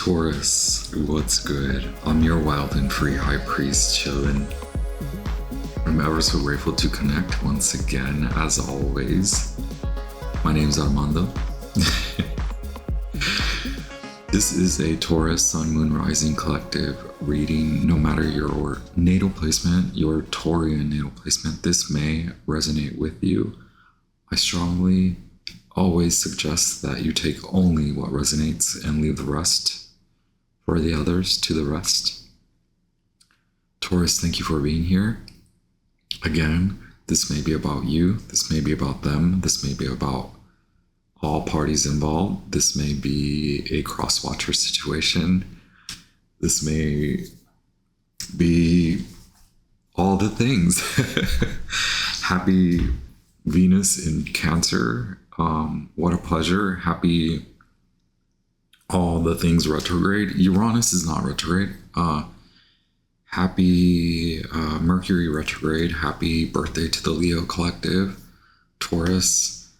Taurus, what's good? I'm your wild and free high priest chillin'. I'm ever so grateful to connect once again, as always. My name's Armando. This is a Taurus Sun Moon Rising collective reading. No matter your natal placement, your Taurian natal placement, this may resonate with you. I strongly always suggest that you take only what resonates and leave the rest for the others to the rest. Taurus, thank you for being here. Again, this may be about you, this may be about them, this may be about all parties involved, this may be a cross-watcher situation, this may be all the things. Happy Venus in Cancer. What a pleasure. Happy all the things retrograde. Uranus is not retrograde. Happy Mercury retrograde. Happy birthday to the Leo collective. Taurus,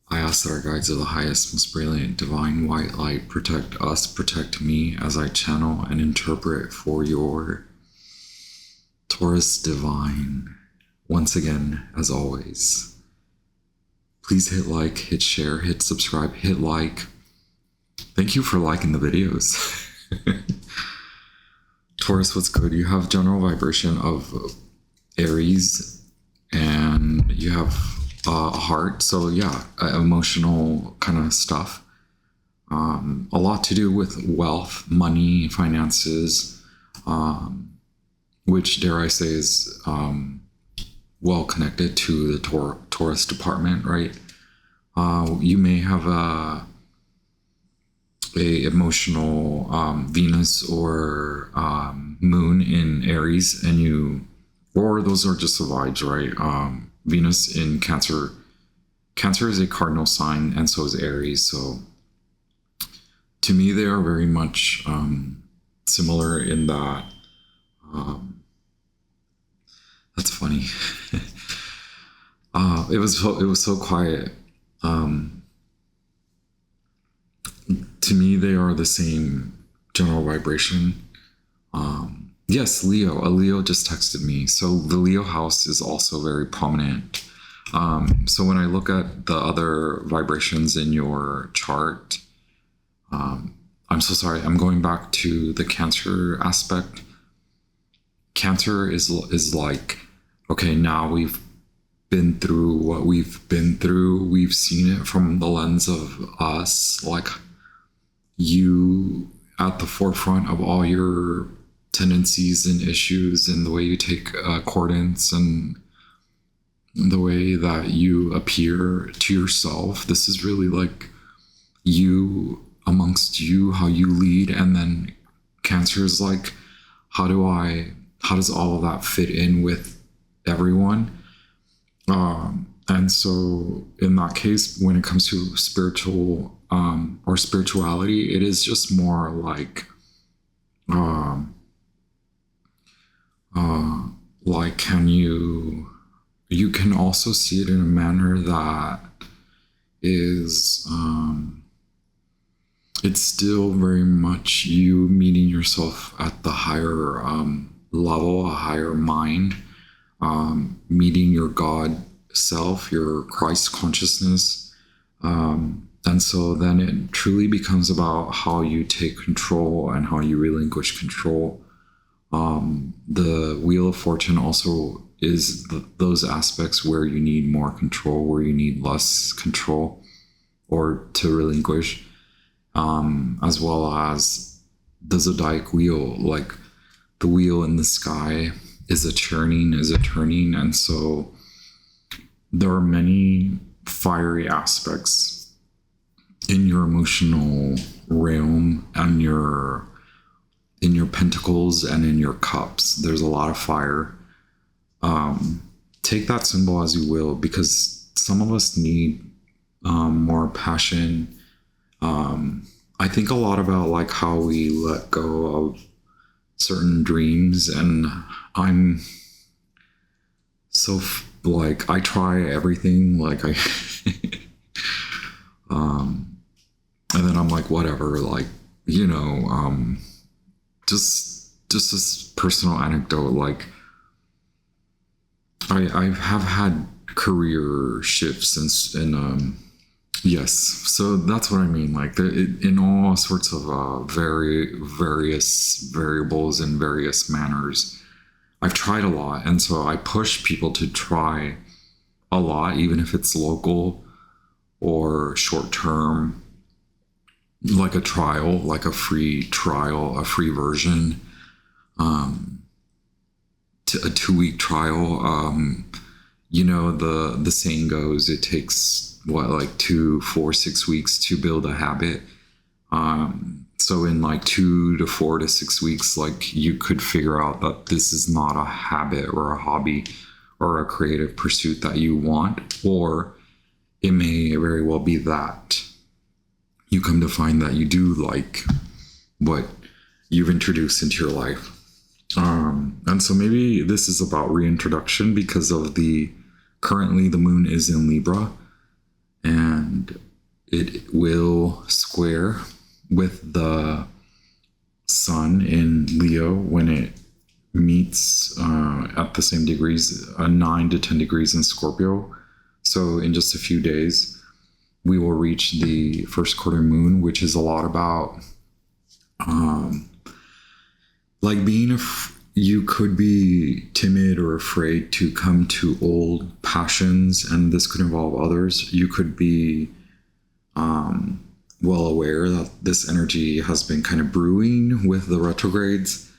I ask that our guides of the highest, most brilliant, divine white light protect us, protect me as I channel and interpret for your Taurus divine. Once again, as always, please hit like, hit share, hit subscribe, hit like. Thank you for liking the videos. Taurus, what's good? You have general vibration of Aries and you have a heart. So yeah, emotional kind of stuff. A lot to do with wealth, money, finances, which dare I say is well connected to the Taurus department, right? You may have a emotional Venus or moon in Aries, and or those are just the vibes, right? Venus in Cancer. Cancer is a cardinal sign, and so is Aries. So to me, they are very much similar in that. That's funny. It was so quiet. To me, they are the same general vibration. Yes, Leo. A Leo just texted me. So the Leo house is also very prominent. So when I look at the other vibrations in your chart, I'm so sorry. I'm going back to the Cancer aspect. Cancer is like, okay, now we've been through what we've been through. We've seen it from the lens of us, like you at the forefront of all your tendencies and issues and the way you take accordance and the way that you appear to yourself. This is really like you amongst you, how you lead. And then Cancer is like, how does all of that fit in with everyone? And so in that case, when it comes to spiritual or spirituality, it is just more like can you can also see it in a manner that is it's still very much you meeting yourself at the higher level, a higher mind, meeting your God self, your Christ consciousness. And so then it truly becomes about how you take control and how you relinquish control. The Wheel of Fortune also is those aspects where you need more control, where you need less control or to relinquish, as well as the zodiac wheel, like the wheel in the sky is a turning. And so there are many fiery aspects in your emotional realm and in your pentacles and in your cups. There's a lot of fire. Take that symbol as you will, because some of us need more passion. I think a lot about like how we let go of certain dreams, and I'm so like I try everything, like I and then I'm like, whatever, like you know, just this personal anecdote, like I have had career shifts and yes, so that's what I mean. Like in all sorts of various variables and various manners, I've tried a lot, and so I push people to try a lot, even if it's local or short term, like a trial, like a free trial, a free version, to a 2 week trial. You know, the saying goes, it takes what, like 2, 4, 6 weeks to build a habit. So in like 2 to 4 to 6 weeks, like you could figure out that this is not a habit or a hobby or a creative pursuit that you want, or it may very well be that you come to find that you do like what you've introduced into your life. And so maybe this is about reintroduction, because of currently the moon is in Libra, and it will square with the sun in Leo when it meets at the same degrees, 9 to 10 degrees in Scorpio. So in just a few days, we will reach the first quarter moon, which is a lot about like you could be timid or afraid to come to old passions, and this could involve others. You could be well aware that this energy has been kind of brewing with the retrogrades.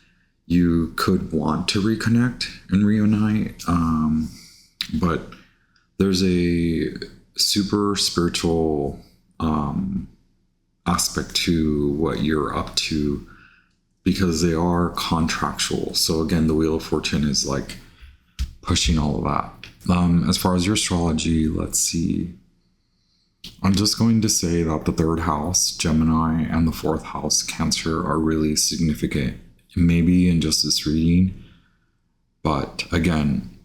You could want to reconnect and reunite, but there's a super spiritual aspect to what you're up to, because they are contractual. So again, the Wheel of Fortune is like pushing all of that. As far as your astrology, let's see. I'm just going to say that the 3rd house, Gemini, and the 4th house, Cancer, are really significant, maybe in just this reading. But again,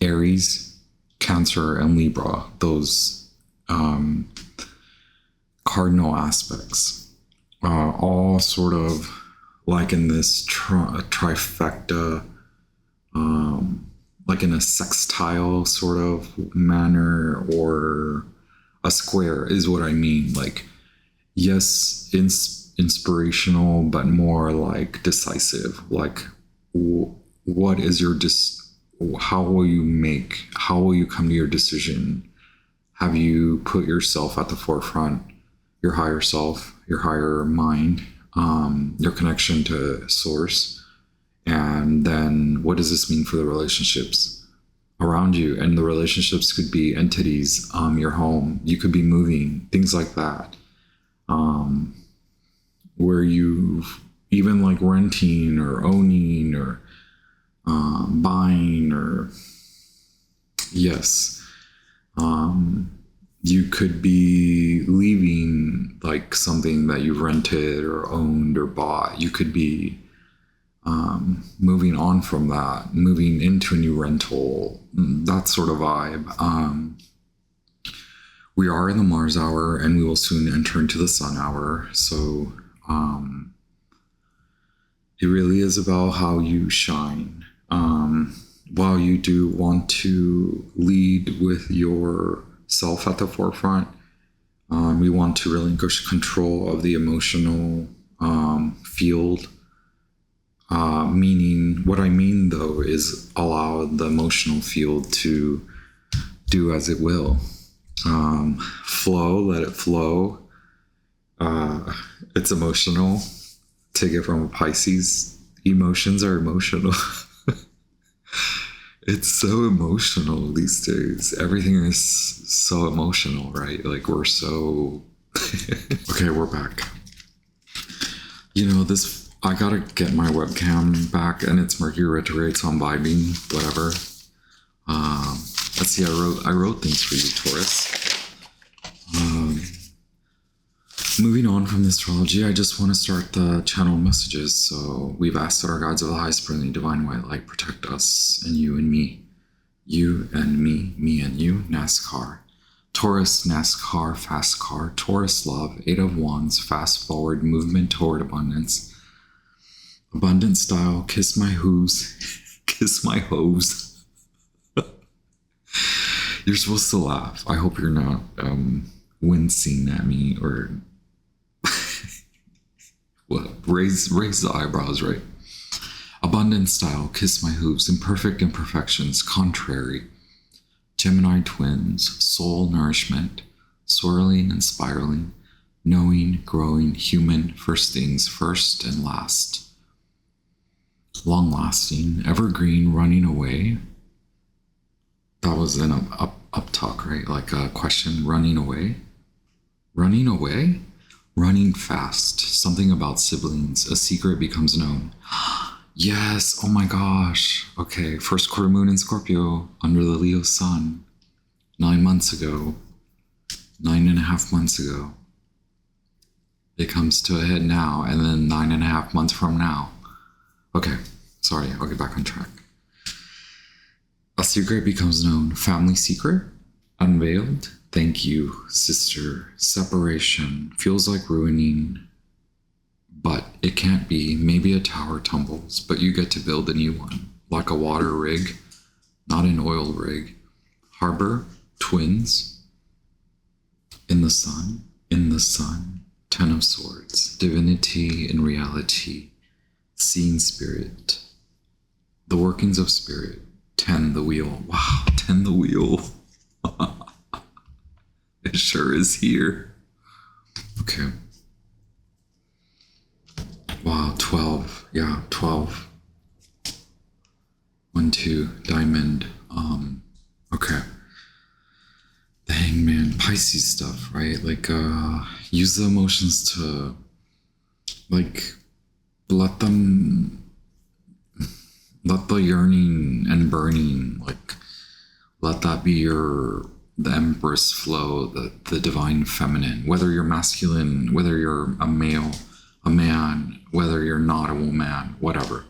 Aries, Cancer, and Libra, those cardinal aspects, all sort of like in this trifecta, like in a sextile sort of manner, or a square is what I mean. Like, yes, inspirational, but more like decisive. Like, what is your how will you come to your decision? Have you put yourself at the forefront, your higher self, your higher mind, your connection to source? And then what does this mean for the relationships around you? And the relationships could be entities, your home, you could be moving, things like that, where you even like renting or owning or buying, or yes, you could be leaving like something that you've rented or owned or bought. You could be moving on from that, moving into a new rental, that sort of vibe. We are in the Mars hour, and we will soon enter into the Sun hour. So it really is about how you shine. While you do want to lead with yourself at the forefront, we want to relinquish control of the emotional field. Meaning, what I mean though is allow the emotional field to do as it will. Flow, let it flow. It's emotional. Take it from a Pisces. Emotions are emotional. It's so emotional these days. Everything is so emotional, right? Like, we're so... Okay, we're back. You know, I gotta get my webcam back, and it's Mercury retrograde, so I'm vibing, whatever. Let's see, I wrote things for you, Taurus. Moving on from the astrology, I just want to start the channel messages. So we've asked that our guides of the highest brilliant divine white light protect us and you and me. You and me and you, NASCAR. Taurus, NASCAR, fast car. Taurus, love. Eight of Wands, fast forward, movement toward abundance. Abundant style, kiss my hooves, kiss my hose. You're supposed to laugh. I hope you're not wincing at me or what? Raise the eyebrows, right? Abundant style, kiss my hooves. Imperfect imperfections, contrary. Gemini twins, soul nourishment, swirling and spiraling, knowing, growing, human, first things first and last. Long lasting, evergreen, running away. That was an up talk, right? Like a question, running away. Running away? Running fast. Something about siblings. A secret becomes known. Yes. Oh my gosh. Okay. First quarter moon in Scorpio under the Leo sun. 9 months ago. 9.5 months ago. It comes to a head now, and then 9.5 months from now. Okay. Sorry. I'll get back on track. A secret becomes known. Family secret unveiled. Thank you, sister. Separation feels like ruining, but it can't be. Maybe a tower tumbles, but you get to build a new one, like a water rig, not an oil rig. Harbor, twins, in the sun, 10 of swords, divinity in reality, seeing spirit, the workings of spirit, 10 the wheel. Wow, 10 the wheel. It sure is here. Okay. Wow, 12. Yeah, 12. 1, 2, diamond. Okay. The Hangman, Pisces stuff, right? Like, use the emotions to, like, let the yearning and burning, like, let that be the Empress flow, the divine feminine, whether you're masculine, whether you're a male, a man, whether you're not a woman, whatever.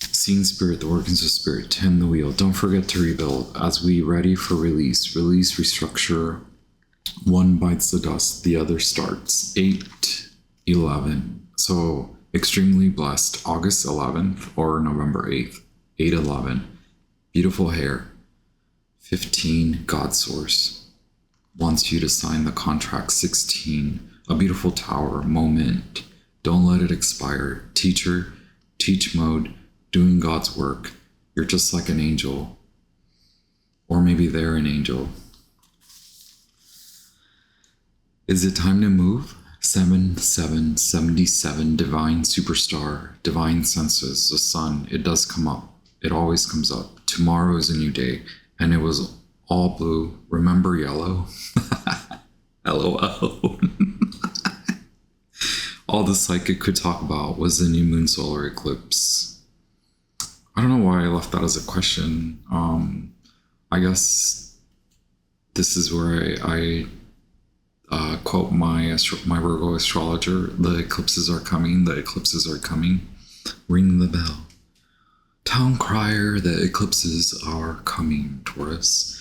Seeing spirit, the workings of spirit, 10 the wheel. Don't forget to rebuild as we ready for release. Release, restructure. One bites the dust, the other starts. 8, 11. So extremely blessed. August 11th or November 8th. 8, 11. Beautiful hair. 15, God source. Wants you to sign the contract. 16, a beautiful tower. Moment. Don't let it expire. Teacher, teach mode. Doing God's work. You're just like an angel. Or maybe they're an angel. Is it time to move? 7, 7, 77, divine superstar, divine senses, the sun. It does come up. It always comes up. Tomorrow is a new day. And it was all blue. Remember yellow? LOL. All the psychic could talk about was the new moon solar eclipse. I don't know why I left that as a question. I guess this is where I quote my Virgo astrologer. The eclipses are coming. The eclipses are coming. Ring the bell. Town crier, the eclipses are coming, Taurus.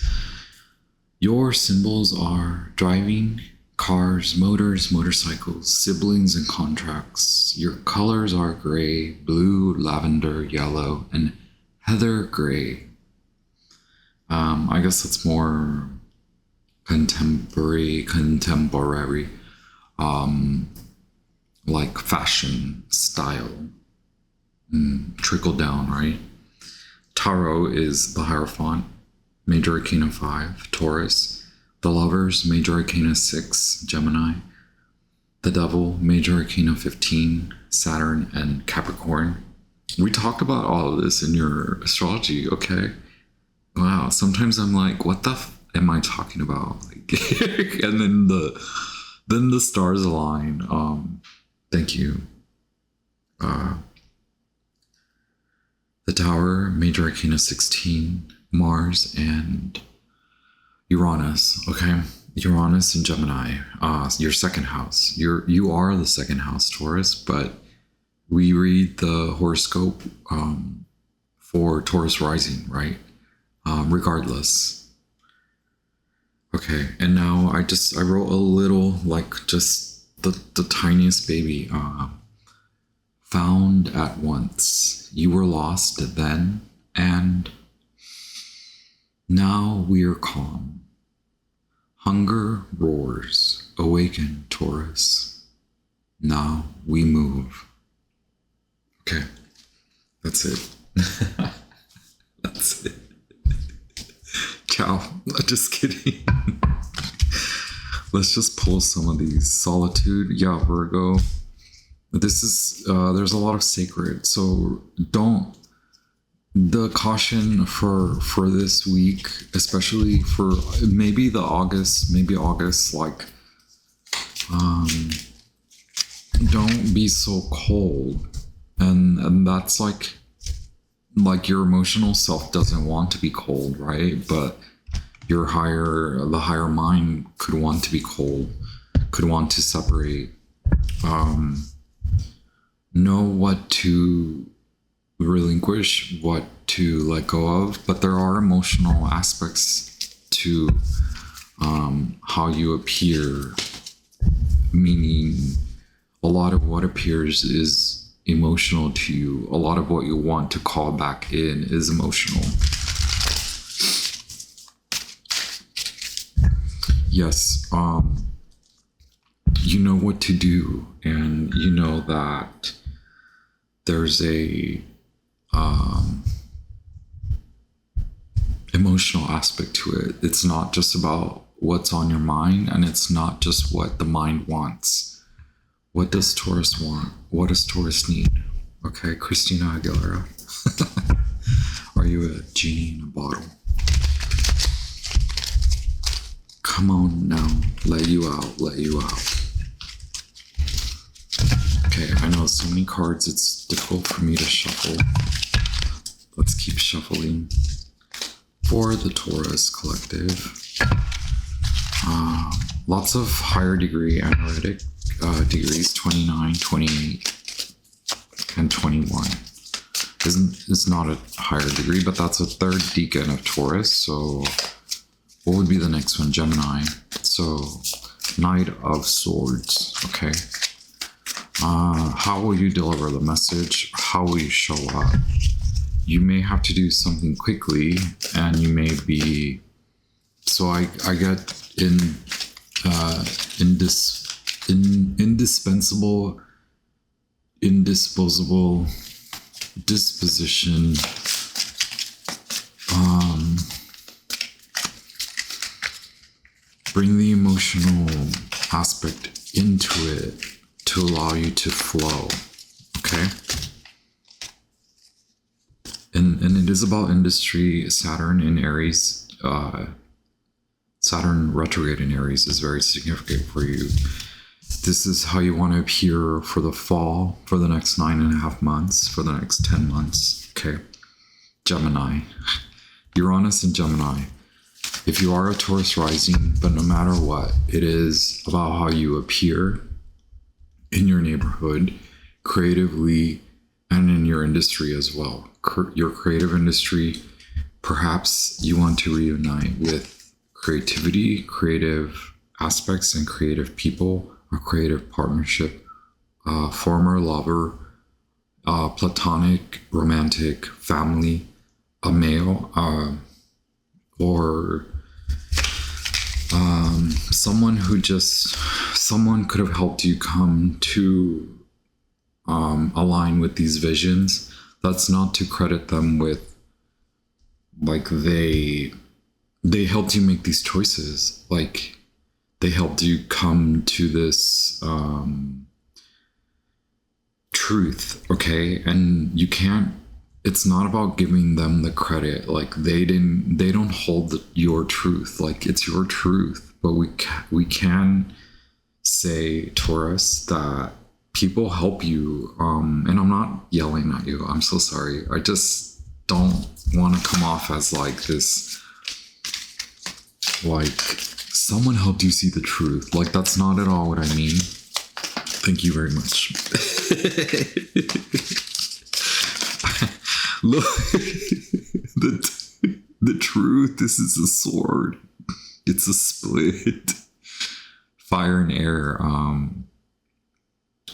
Your symbols are driving, cars, motors, motorcycles, siblings, and contracts. Your colors are gray, blue, lavender, yellow, and heather gray. I guess that's more contemporary, like fashion style. Trickle down, right? Taro is the Hierophant, Major Arcana 5, Taurus. The Lovers, Major Arcana 6, Gemini. The Devil, Major Arcana 15, Saturn and Capricorn. We talked about all of this in your astrology, okay? Wow, sometimes I'm like, what the am I talking about? Like, and then the stars align. Thank you. The Tower, Major Arcana 16, Mars and Uranus, okay? Uranus and Gemini, your second house. You are the second house, Taurus, but we read the horoscope for Taurus rising, right? regardless. Okay, and now I wrote a little, like just the tiniest baby. Found at once. You were lost then, and now we are calm. Hunger roars. Awaken, Taurus. Now we move. Okay, that's it. That's it. Ciao. Just kidding. Let's just pull some of these. Solitude. Yeah, Virgo. This is, there's a lot of sacred. So don't, the caution for this week, especially for maybe August, like, don't be so cold. And that's like your emotional self doesn't want to be cold, right? But the higher mind could want to be cold, could want to separate. Know what to relinquish, what to let go of, but there are emotional aspects to how you appear, meaning a lot of what appears is emotional to you. A lot of what you want to call back in is emotional. Yes, you know what to do, and you know that there's a emotional aspect to it. It's not just about what's on your mind, and it's not just what the mind wants. What does Taurus want? What does Taurus need? Okay, Christina Aguilera. Are you a genie in a bottle? Come on now, let you out. Okay, I know so many cards, it's difficult for me to shuffle. Let's keep shuffling. For the Taurus collective, lots of higher degree analytic degrees, 29, 28, and 21. It's not a higher degree, but that's a third decan of Taurus. So what would be the next one? Gemini. So Knight of Swords. Okay. How will you deliver the message? How will you show up? You may have to do something quickly, and you may be. So I get indisposable disposition. Bring the emotional aspect into it to allow you to flow. Okay. And it is about industry. Saturn in Aries, Saturn retrograde in Aries is very significant for you. This is how you want to appear for the fall, for the next 9.5 months, for the next 10 months. Okay. Gemini. Uranus and Gemini. If you are a Taurus rising, but no matter what, it is about how you appear in your neighborhood, creatively, and in your industry as well. Your creative industry, perhaps you want to reunite with creativity, creative aspects, and creative people, a creative partnership, former lover, platonic, romantic, family, a male, or someone could have helped you come to align with these visions. That's not to credit them with, like, they helped you make these choices. Like, they helped you come to this truth, okay? And you can't, it's not about giving them the credit. Like, they don't hold your truth. Like, it's your truth. But we can say, Taurus, that people help you. And I'm not yelling at you. I'm so sorry. I just don't want to come off as like this, like, someone helped you see the truth. Like, that's not at all what I mean. Thank you very much. Look, The truth. This is a sword. It's a split. Fire and air.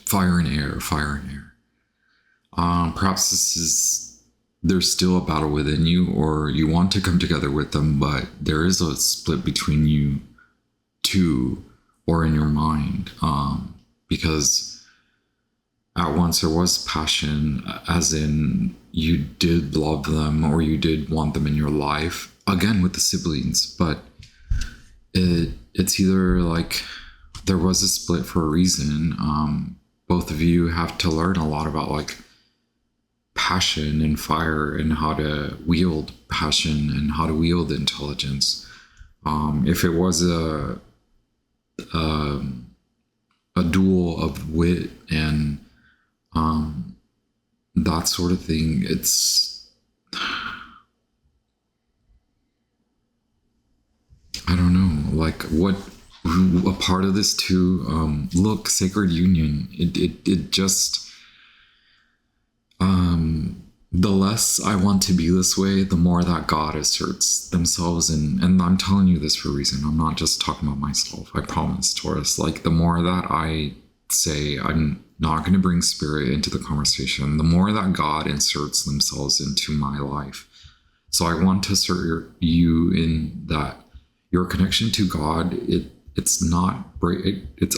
Fire and air. Fire and air. Perhaps there's still a battle within you, or you want to come together with them, but there is a split between you two, or in your mind, because at once there was passion, as in you did love them or you did want them in your life, again with the siblings, but it's either like there was a split for a reason. Both of you have to learn a lot about like passion and fire, and how to wield passion and how to wield intelligence. If it was a duel of wit and that sort of thing, it's, I don't know, like what a part of this too. Look, sacred union, it just, the less I want to be this way, the more that God asserts themselves. And I'm telling you this for a reason. I'm not just talking about myself. I promise, Taurus. Like, the more that I say I'm not going to bring spirit into the conversation, the more that God inserts themselves into my life. So I want to assert you in that your connection to God, it's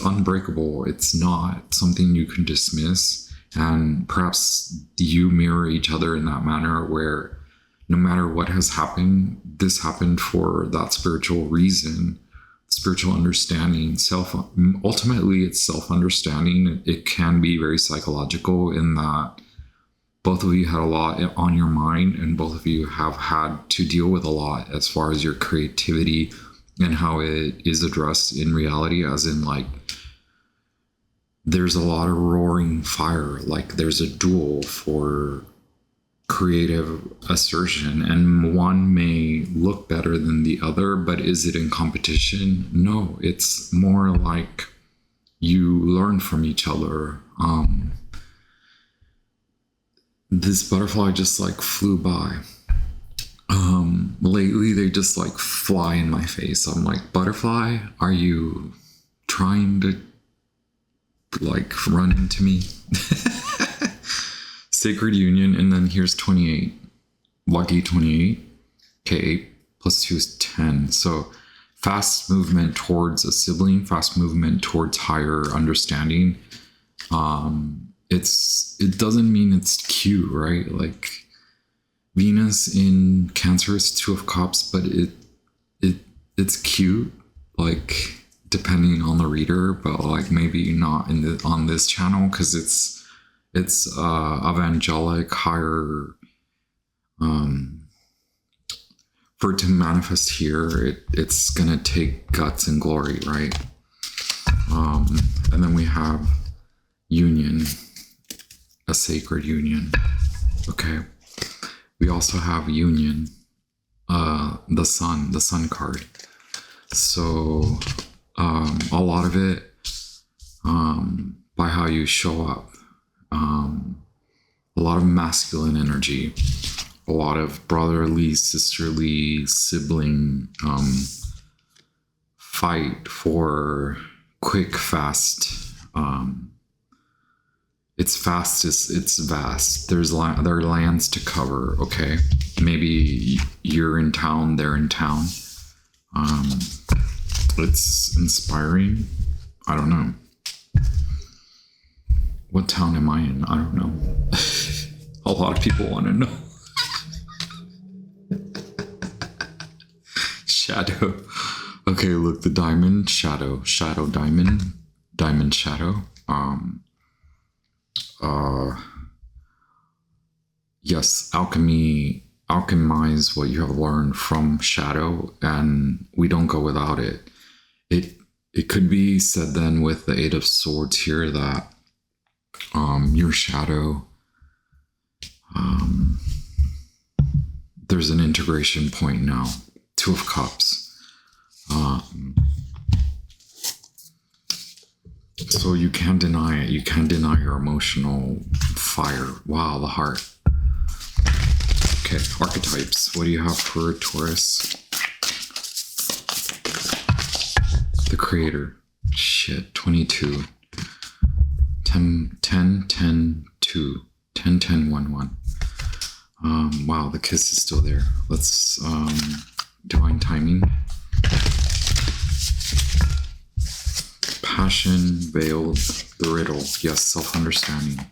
unbreakable. It's not something you can dismiss. And perhaps you mirror each other in that manner, where no matter what has happened, this happened for that spiritual reason, spiritual understanding, ultimately it's self-understanding. It can be very psychological in that both of you had a lot on your mind, and both of you have had to deal with a lot as far as your creativity and how it is addressed in reality, as in like, there's a lot of roaring fire, like there's a duel for creative assertion, and one may look better than the other, but is it in competition? No, it's more like you learn from each other. This butterfly just like flew by. Lately they just like fly in my face. I'm like, butterfly, are you trying to like run into me? Sacred union. And then here's 28, lucky 28. Okay, 8 plus 2 is 10. So fast movement towards a sibling, fast movement towards higher understanding. It doesn't mean it's cute, right? Like Venus in Cancer is 2 of Cups, but it's cute, like depending on the reader, but like maybe not on this channel, because it's evangelic, higher. For it to manifest here, it's gonna take guts and glory, right? And then we have union, a sacred union. Okay. We also have union, the sun card. So a lot of it by how you show up, a lot of masculine energy, a lot of brotherly, sisterly, sibling fight for quick, fast. It's fast, it's vast. There are lands to cover, okay? Maybe you're in town, they're in town. It's inspiring. I don't know. What town am I in? I don't know. A lot of people want to know. Shadow. Okay, look, the diamond, shadow, diamond, shadow. Yes, alchemize what you have learned from shadow, and we don't go without it. It could be said then with the 8 of Swords here that your shadow, there's an integration point now. 2 of Cups. So you can't deny it. You can't deny your emotional fire. Wow, the heart. Okay, archetypes. What do you have for Taurus? The creator. Shit, 22. 10, 10, 10, 2. 10, 10, 1, 1. Wow, the kiss is still there. Let's, divine timing. Passion, veiled, the riddle. Yes, self-understanding.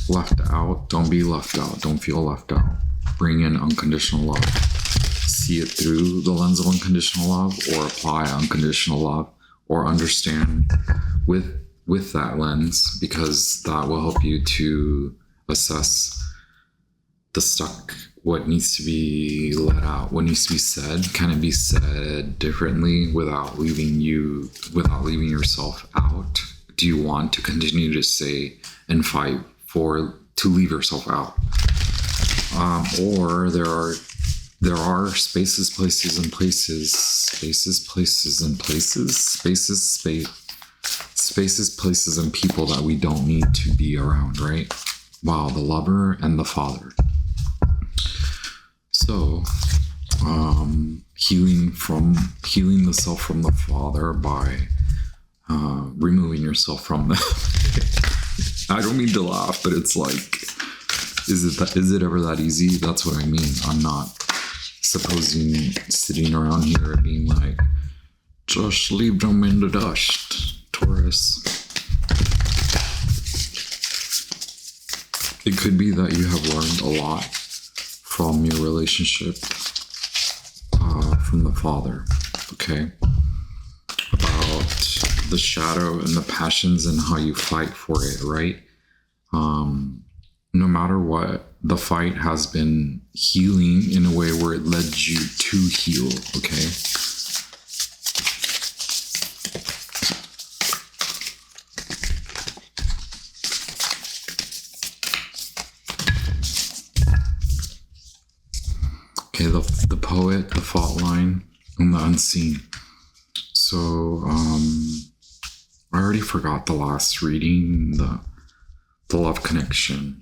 Left out. Don't be left out. Don't feel left out. Bring in unconditional love. See it through the lens of unconditional love, or apply unconditional love, or understand with that lens, because that will help you to assess the stuck, what needs to be let out, what needs to be said. Can it be said differently without leaving yourself out? Do you want to continue to say and fight to leave yourself out? Or there are spaces, places, and places, and people that we don't need to be around, right? Wow, the lover and the father. So, healing the self from the father by removing yourself from them. I don't mean to laugh, but it's like, is it ever that easy? That's what I mean. I'm not supposing sitting around here being like, just leave them in the dust, Taurus. It could be that you have learned a lot from your relationship from the father, okay? About the shadow and the passions and how you fight for it, right? No matter what, the fight has been healing in a way where it led you to heal, okay? Okay, the poet, the fault line, and the unseen. So, I already forgot the last reading, the love connection.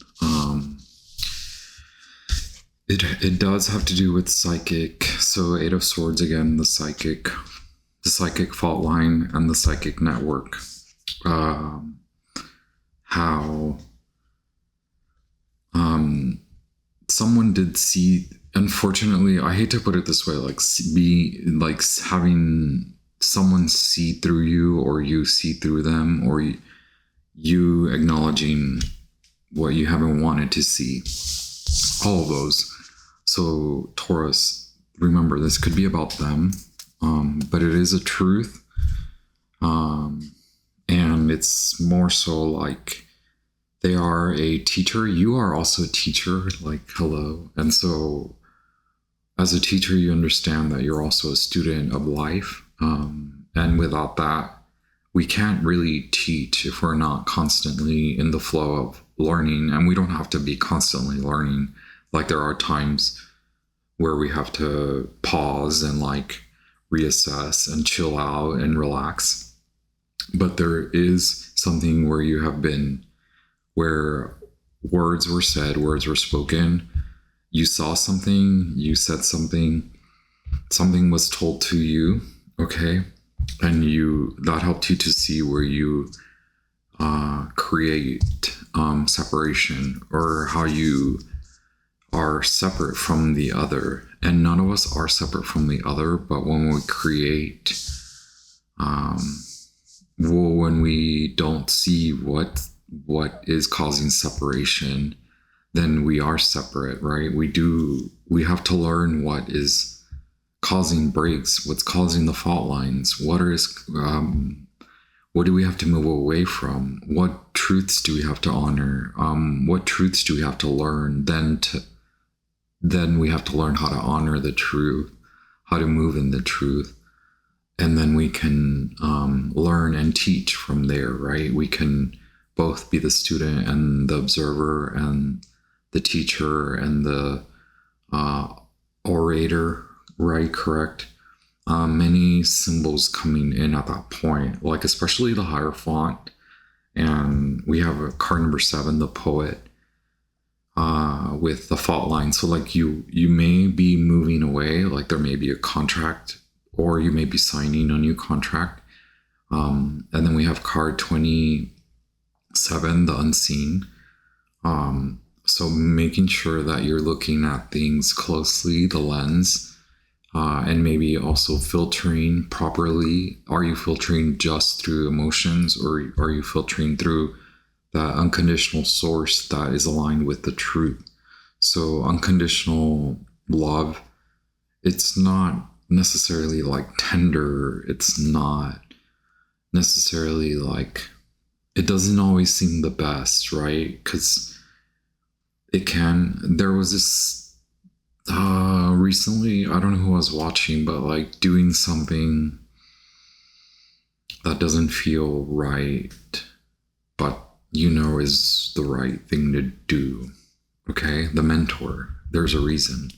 It does have to do with psychic. So 8 of Swords again, the psychic fault line and the psychic network. How someone did see. Unfortunately, I hate to put it this way, having someone see through you, or you see through them, or you acknowledging what you haven't wanted to see. All of those. So Taurus, remember, this could be about them, but it is a truth. And it's more so like they are a teacher. You are also a teacher, like, hello. And so as a teacher, you understand that you're also a student of life. And without that, we can't really teach if we're not constantly in the flow of learning. And we don't have to be constantly learning. Like, there are times where we have to pause and like reassess and chill out and relax. But there is something where you have been, where words were said, words were spoken. You saw something, you said something was told to you, okay? And that helped you to see where you create separation, or how you are separate from the other. And none of us are separate from the other, but when we create, when we don't see what is causing separation, then we are separate, right? We have to learn what is causing breaks, what's causing the fault lines, what do we have to move away from, what truths do we have to honor, what truths do we have to learn, then we have to learn how to honor the truth, how to move in the truth, and then we can learn and teach from there, right? We can both be the student and the observer, and the teacher and the orator, right? Correct. Many symbols coming in at that point, like especially the Hierophant. And we have a card number 7, the poet. with the fault line. So like you may be moving away, like there may be a contract, or you may be signing a new contract. And then we have card 27, the unseen. So making sure that you're looking at things closely, the lens, and maybe also filtering properly. Are you filtering just through emotions, or are you filtering through that unconditional source that is aligned with the truth? So unconditional love, it's not necessarily like tender. It's not necessarily like, it doesn't always seem the best, right? Because it can. There was this recently, I don't know who I was watching, but like doing something that doesn't feel right, but is the right thing to do. Okay, the mentor, there's a reason.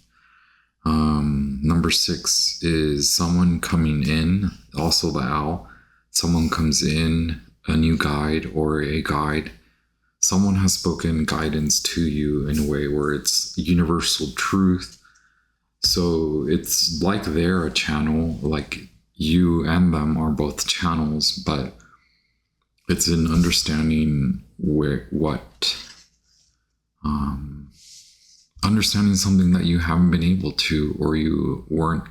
Number 6 is someone coming in, also the owl. Someone comes in, a new guide or a guide. Someone has spoken guidance to you in a way where it's universal truth. So it's like they're a channel, like you and them are both channels, but it's in understanding understanding something that you haven't been able to, or you weren't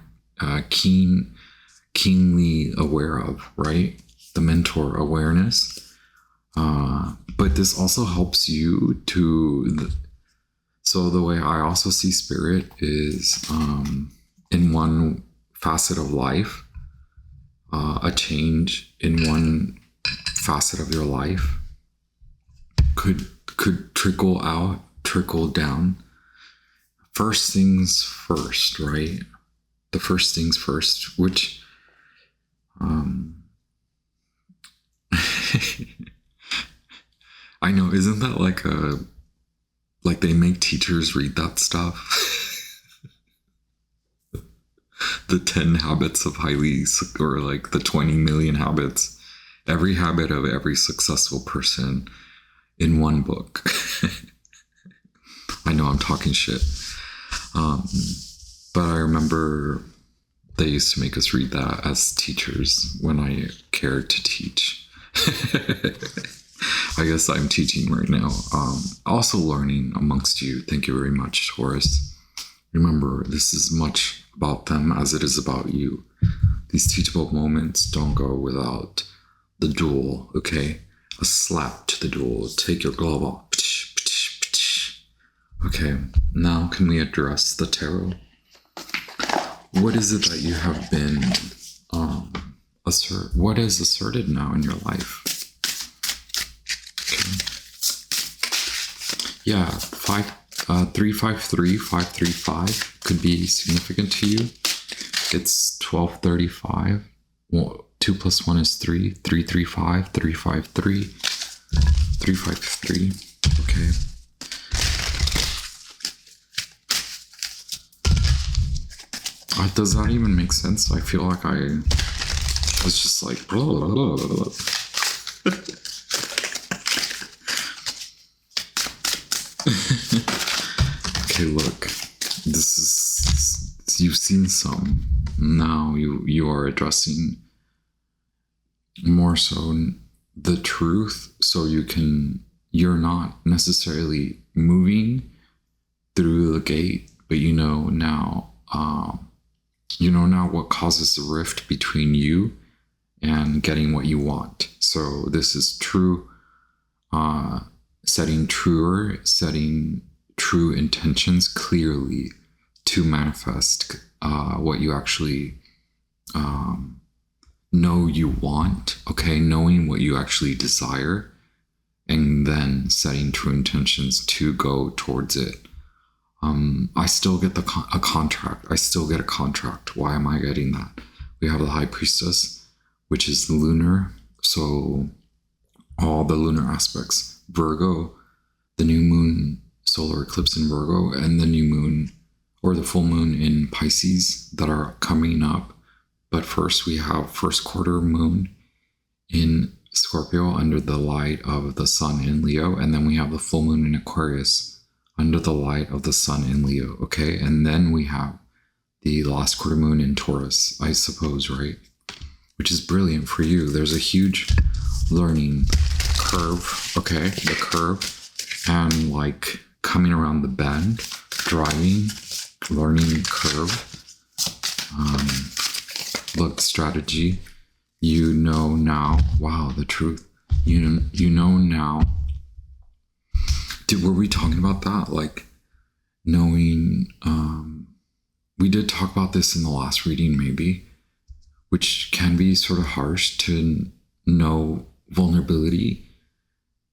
keenly aware of, right? The mentor awareness. But this also helps you to. So the way I also see spirit is in one facet of life, a change in one facet of your life could trickle down. First things first, right? The first things first, which I know, isn't that like they make teachers read that stuff? The 10 habits of or like the 20 million habits, every habit of every successful person in one book. I know I'm talking shit. But I remember they used to make us read that as teachers when I cared to teach. I guess I'm teaching right now. Also learning amongst you. Thank you very much, Taurus. Remember, this is much about them as it is about you. These teachable moments don't go without the duel, okay? A slap to the duel. Take your glove off. Okay, now can we address the tarot? What is it that you have been what is asserted now in your life? Okay. Yeah, 353, 535 could be significant to you. It's 1235. Well, 2 plus 1 is 3. 335, 353, 353. Okay. Does that even make sense? I feel like I was just like, blah, blah, blah, blah. Okay, look, this is, you've seen some. Now you are addressing more so the truth, so you're not necessarily moving through the gate, but now now what causes the rift between you and getting what you want. So this is true, setting true intentions clearly to manifest what you actually know you want, okay? Knowing what you actually desire, and then setting true intentions to go towards it. I still get a contract. I still get a contract. Why am I getting that? We have the High Priestess, which is lunar. So all the lunar aspects. Virgo, the new moon, solar eclipse in Virgo, and the new moon or the full moon in Pisces that are coming up. But first we have first quarter moon in Scorpio under the light of the sun in Leo. And then we have the full moon in Aquarius under the light of the sun in Leo. Okay. And then we have the last quarter moon in Taurus, I suppose, right? Which is brilliant for you. There's a huge learning curve. Okay. The curve and like coming around the bend, driving, learning curve. Look, strategy. You know now. Wow, the truth. You know now. Were we talking about that? Like knowing. We did talk about this in the last reading, maybe, which can be sort of harsh to know vulnerability.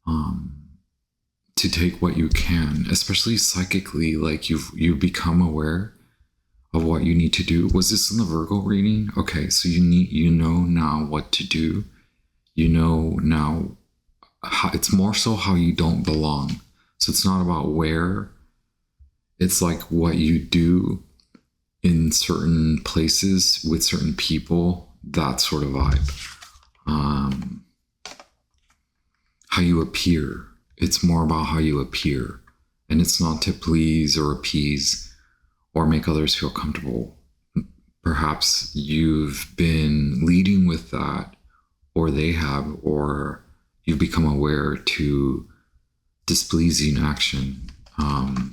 To take what you can, especially psychically, like you've become aware of what you need to do. Was this in the Virgo reading? Okay, so you know now what to do. You know now how, it's more so how you don't belong. So it's not about where, it's like what you do in certain places with certain people, that sort of vibe. How you appear. It's more about how you appear. And it's not to please or appease or make others feel comfortable. Perhaps you've been leading with that, or they have, or you've become aware to displeasing action.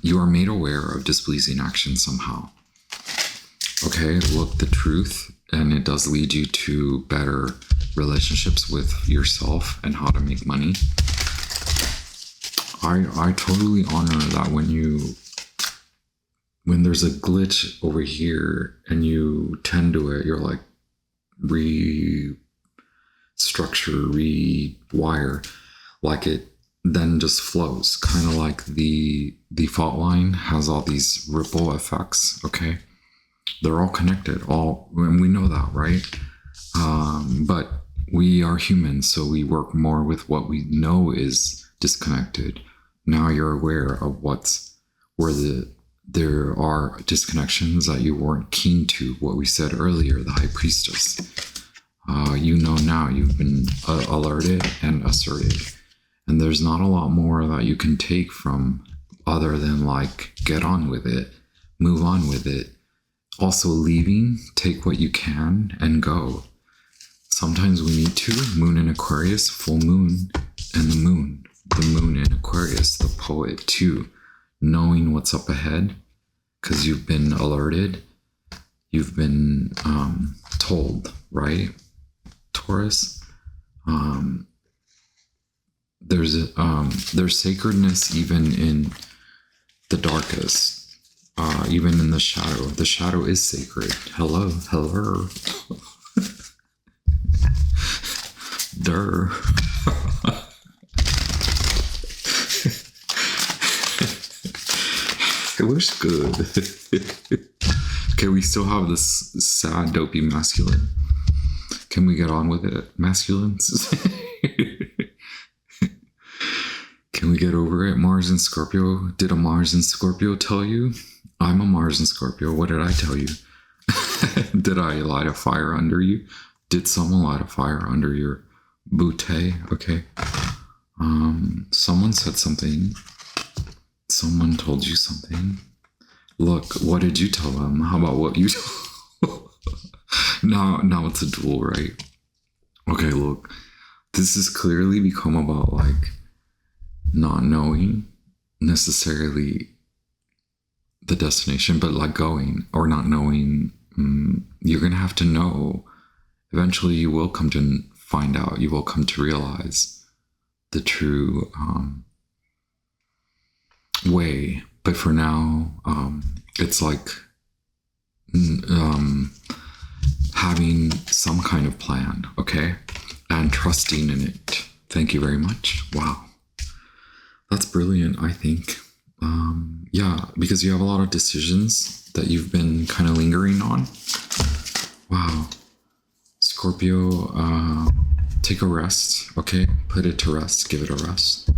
You are made aware of displeasing action somehow. Okay, look, the truth, and it does lead you to better relationships with yourself and how to make money. I totally honor that when there's a glitch over here and you tend to it, you're like restructure, rewire, like it then just flows, kind of like the fault line has all these ripple effects. Okay, they're all connected, and we know that, right? But we are humans, so we work more with what we know is disconnected. Now you're aware of where there are disconnections that you weren't keen to. What we said earlier, the high priestess. You know now, you've been alerted and asserted. And there's not a lot more that you can take from other than like, get on with it, move on with it. Also leaving, take what you can and go. Sometimes we need to. Moon in Aquarius, full moon, and the moon in Aquarius, the poet too, knowing what's up ahead because you've been alerted, you've been told, right? Taurus, there's sacredness even in the darkest, even in the shadow. The shadow is sacred. Hello. Durr. It looks good. Okay, we still have this sad, dopey masculine. Can we get on with it, masculines? Can we get over it? Mars and Scorpio. Did a Mars and Scorpio tell you? I'm a Mars and Scorpio. What did I tell you? Did I light a fire under you? Did someone light a fire under your bootay? Okay. Someone said something. Someone told you something. Look, what did you tell them? How about what you told? Now it's a duel, right? Okay, look. This has clearly become about like not knowing necessarily the destination, but like going or not knowing. You're going to have to know. Eventually you will come to find out. You will come to realize the true way. But for now, it's like having some kind of plan, okay? And trusting in it. Thank you very much. Wow. That's brilliant, I think. Yeah, because you have a lot of decisions that you've been kind of lingering on. Wow. Scorpio, take a rest, okay? Put it to rest, give it a rest.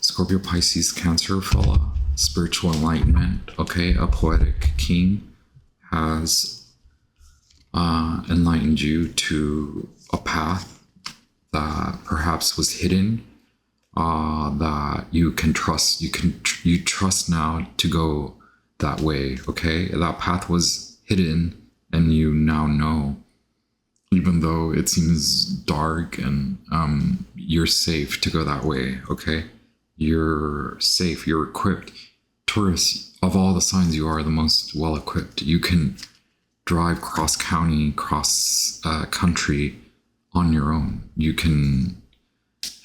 Scorpio, Pisces, Cancer, fella, spiritual enlightenment, okay? A poetic king has enlightened you to a path that perhaps was hidden that you can trust. You trust now to go that way. Okay, that path was hidden, and you now know, even though it seems dark, and you're safe to go that way. Okay, you're safe. You're equipped. Taurus, of all the signs, you are the most well equipped. You can drive cross county, cross country on your own. You can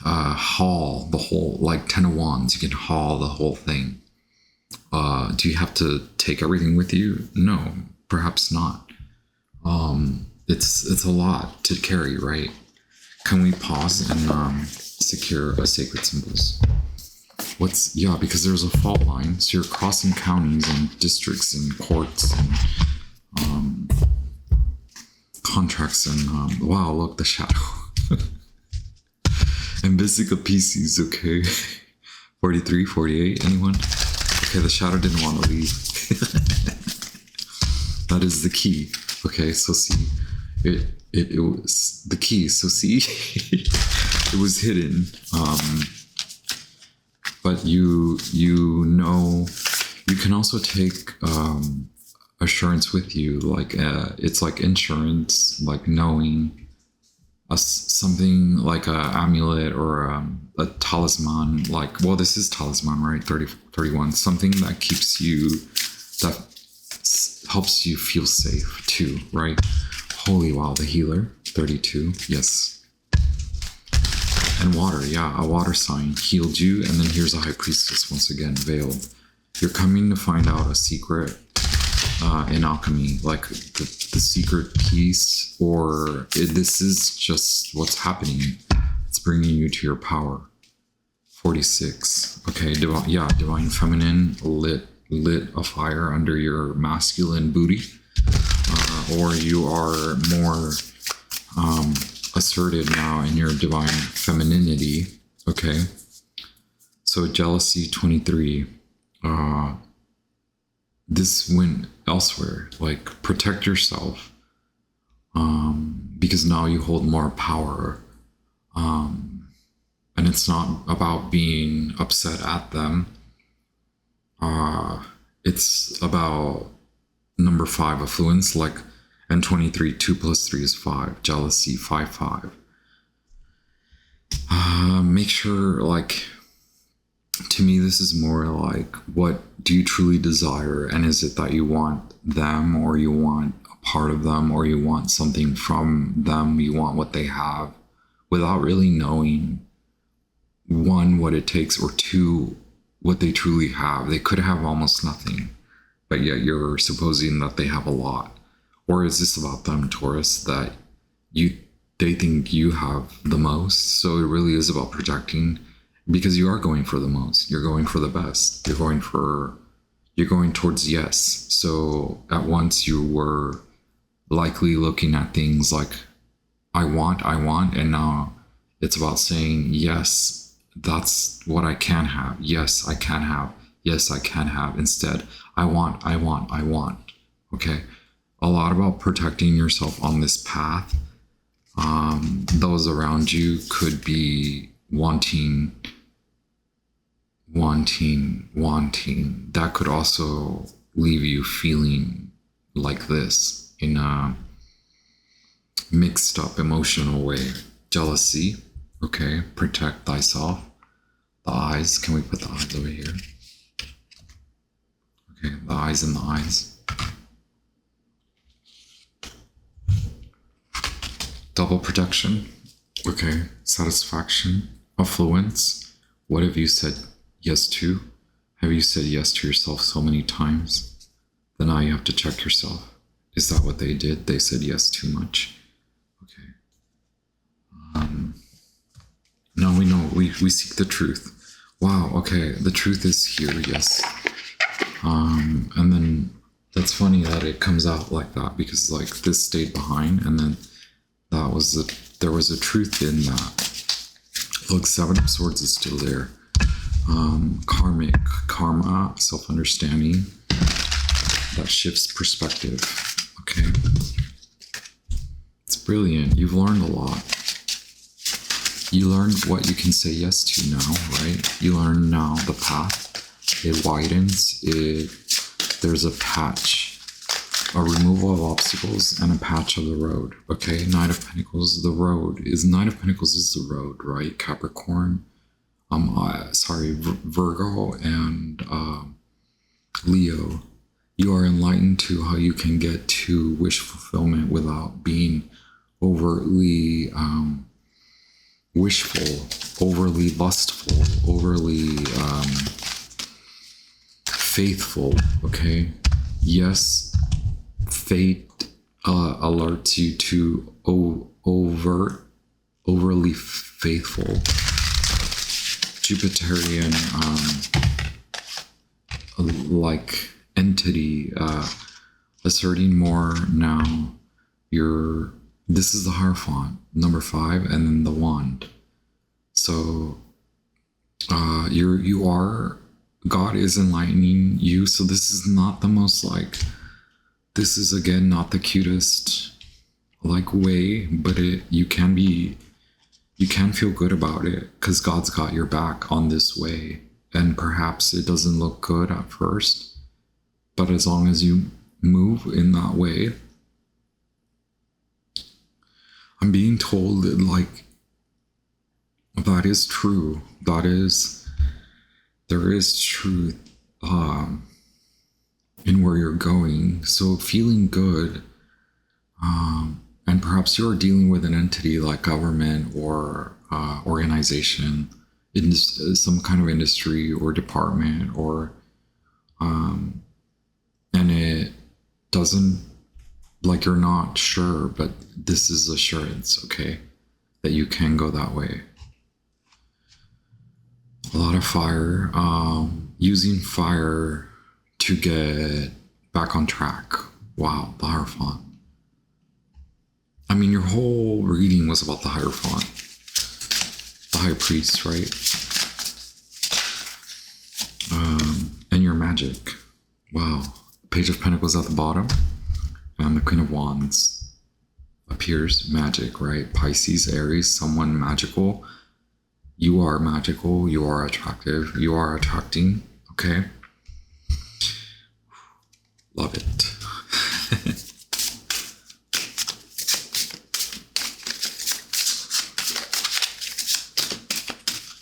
haul the whole, like 10 of Wands, you can haul the whole thing. Do you have to take everything with you? No, perhaps not. It's a lot to carry, right? Can we pause and secure a sacred symbols? Because there's a fault line, so you're crossing counties and districts and courts and contracts and wow, look, the shadow. And Visica Pisces, okay. 43, 48, anyone? Okay, the shadow didn't want to leave. That is the key. Okay, so see, it was the key. So see, it was hidden. But you know, you can also take assurance with you, like it's like insurance, like knowing something like a amulet or a talisman, like, well, this is talisman, right? 31, something that keeps you, that helps you feel safe too, right? Holy wow, the healer, 32, yes. And water, yeah, a water sign healed you. And then here's a high priestess, once again, veiled. You're coming to find out a secret in alchemy, like the secret piece, or this is just what's happening. It's bringing you to your power. 46. Okay, divine feminine lit a fire under your masculine booty, or you are more asserted now in your divine femininity. Okay, so jealousy, 23. This went elsewhere, like protect yourself, because now you hold more power, and it's not about being upset at them. It's about number 5, affluence, like, and 23, 2 plus 3 is 5, jealousy, 5, 5. Make sure, like, to me, this is more like, what do you truly desire? And is it that you want them, or you want a part of them, or you want something from them? You want what they have without really knowing, 1, what it takes, or 2, what they truly have. They could have almost nothing, but yet you're supposing that they have a lot. Or is this about them, Taurus, that they think you have the most? So it really is about projecting, because you are going for the most. You're going for the best. You're going towards yes. So at once you were likely looking at things like, I want, and now it's about saying, yes, that's what I can have. Yes, I can have. Yes, I can have. Instead, I want. Okay. A lot about protecting yourself on this path. Those around you could be wanting. That could also leave you feeling like this in a mixed up emotional way. Jealousy. Okay. Protect thyself. The eyes. Can we put the eyes over here? Okay. The eyes and the eyes. Double protection. Okay. Satisfaction. Affluence. What have you said yes to? Have you said yes to yourself so many times? Then now you have to check yourself. Is that what they did? They said yes too much. Okay. Now we know, we seek the truth. Wow, okay, the truth is here, yes. And then that's funny that it comes out like that, because like this stayed behind, and then there was a truth in that. Look, 7 of Swords is still there. Karma, self-understanding, that shifts perspective. Okay. It's brilliant. You've learned a lot. You learn what you can say yes to now, right? You learn now the path. It widens. There's a patch, a removal of obstacles, and a patch of the road. Okay, Knight of Pentacles, the road is Knight of Pentacles is the road, right? Capricorn, Virgo and Leo. You are enlightened to how you can get to wish fulfillment without being overtly wishful, overly lustful, overly faithful. Okay, yes, fate alerts you to overly faithful Jupiterian like entity asserting more now. This is the Hierophant, number 5, and then the Wand. So you are, God is enlightening you. So this is not the most this is again not the cutest way, but you can feel good about it because God's got your back on this way. And perhaps it doesn't look good at first, but as long as you move in that way, I'm being told that that is true. There is truth in where you're going. So feeling good, and perhaps you're dealing with an entity like government or organization, in some kind of industry or department, or and it doesn't, you're not sure, but this is assurance, okay, that you can go that way. A lot of fire, using fire to get back on track. Wow, the Hierophant. I mean, your whole reading was about the Hierophant, the High Priest, right? And your magic. Wow. Page of Pentacles at the bottom, and the Queen of Wands appears. Magic, right? Pisces, Aries, someone magical. You are magical. You are attractive. You are attracting. Okay. Love it.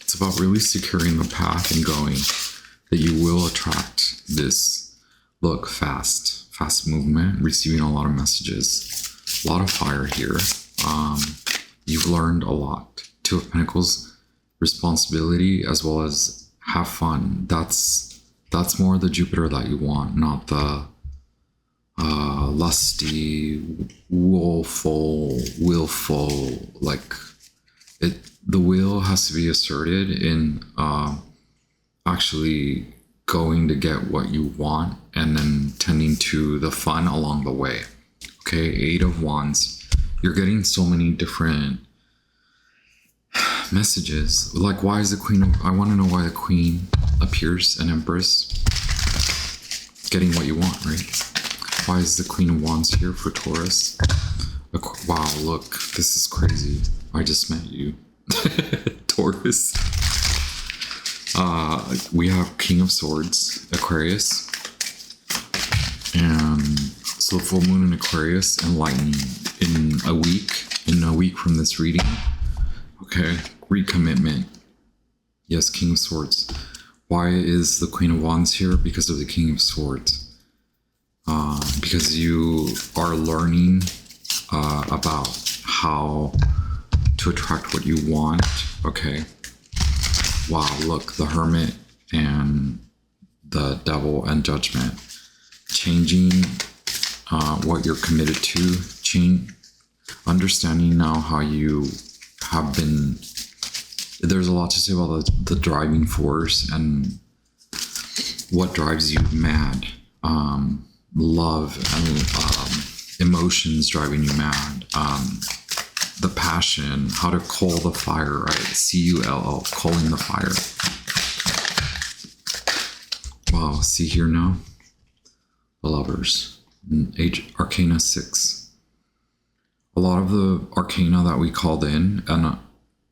It's about really securing the path and going, that you will attract this. Look, fast movement, receiving a lot of messages, a lot of fire here. You've learned a lot. 2 of Pentacles, responsibility as well as have fun. That's more the Jupiter that you want, not the lusty, willful. The will has to be asserted in actually going to get what you want, and then tending to the fun along the way. Okay, 8 of Wands. You're getting so many different messages. Why is the Queen I want to know why the Queen appears, an Empress. Getting what you want, right? Why is the Queen of Wands here for Taurus? Wow, look, this is crazy. I just met you. Taurus. We have King of Swords, Aquarius, and so full moon in Aquarius, and lightning in a week from this reading. Okay, recommitment. Yes, King of Swords. Why is the Queen of Wands here? Because of the King of Swords. Because you are learning about how to attract what you want. Okay. Wow, look, the Hermit and the Devil and Judgment. Changing what you're committed to. Understanding now how you have been. There's a lot to say about the driving force and what drives you mad. Love and emotions driving you mad. The passion, how to coal the fire, right? C-U-L-L, coaling the fire. Wow, see here now? The Lovers. Arcana 6. A lot of the arcana that we called in, and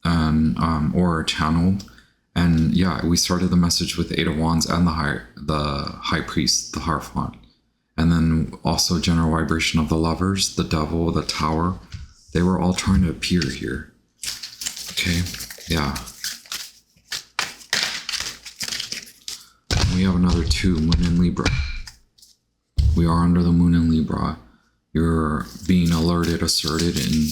and or channeled. And yeah, we started the message with Eight of Wands and the High Priest, the Hierophant. And then also general vibration of the Lovers, the Devil, the Tower. They were all trying to appear here. Okay, yeah. We have another 2, Moon in Libra. We are under the Moon in Libra. You're being alerted, asserted in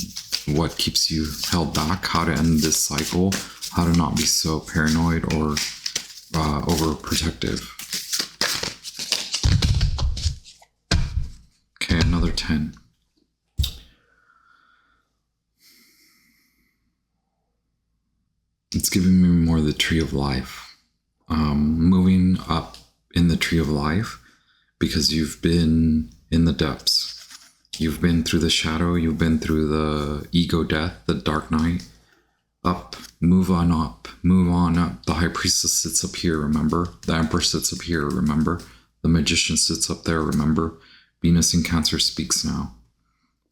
what keeps you held back, how to end this cycle, how to not be so paranoid or overprotective. Okay, another 10. It's giving me more the Tree of Life. Moving up in the Tree of Life because you've been in the depths. You've been through the shadow. You've been through the ego death, the dark night. Up, move on up, move on up. The High Priestess sits up here, remember? The Emperor sits up here, remember? The Magician sits up there, remember? Venus in Cancer speaks now.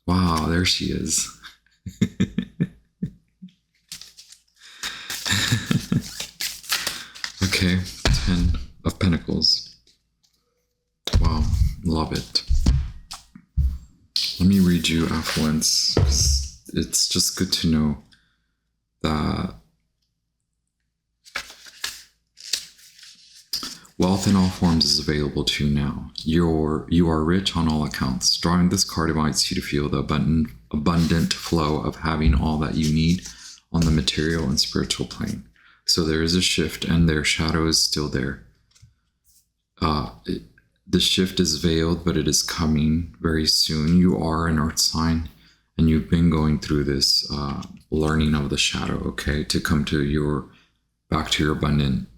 Wow, there she is. Okay, 10 of Pentacles. Wow, love it. Let me read you affluence. It's just good to know that wealth in all forms is available to you now. You are rich on all accounts. Drawing this card invites you to feel the abundant flow of having all that you need on the material and spiritual plane. So there is a shift, and their shadow is still there. The shift is veiled, but it is coming very soon. You are an earth sign, and you've been going through this learning of the shadow, okay, to come to back to your abundant,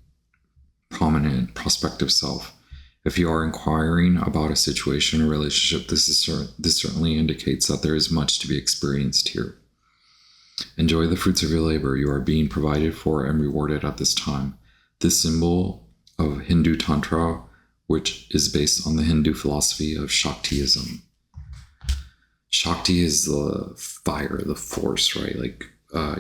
prominent, prospective self. If you are inquiring about a situation or relationship, this certainly indicates that there is much to be experienced here. Enjoy the fruits of your labor. You are being provided for and rewarded at this time. This symbol of Hindu Tantra, which is based on the Hindu philosophy of Shaktiism. Shakti is the fire, the force, right? Like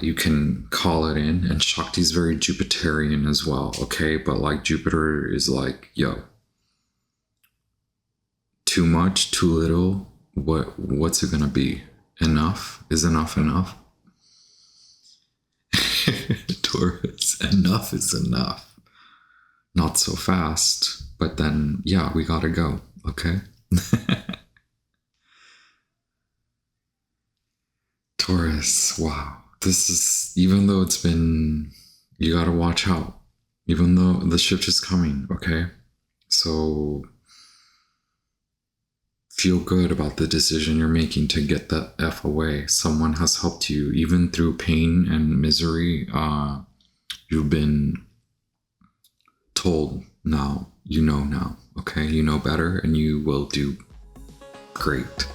you can call it in, and Shakti is very Jupiterian as well, okay? But like Jupiter is like, yo, too much, too little, what's it gonna be? Enough? Is enough enough? Taurus, enough is enough. Not so fast, but then, yeah, we gotta go, okay? Taurus, wow. This is, even though it's been, you gotta watch out. Even though the shift is coming, okay? So, feel good about the decision you're making to get the F away. Someone has helped you, even through pain and misery. You've been told now, you know now, okay? You know better, and you will do great.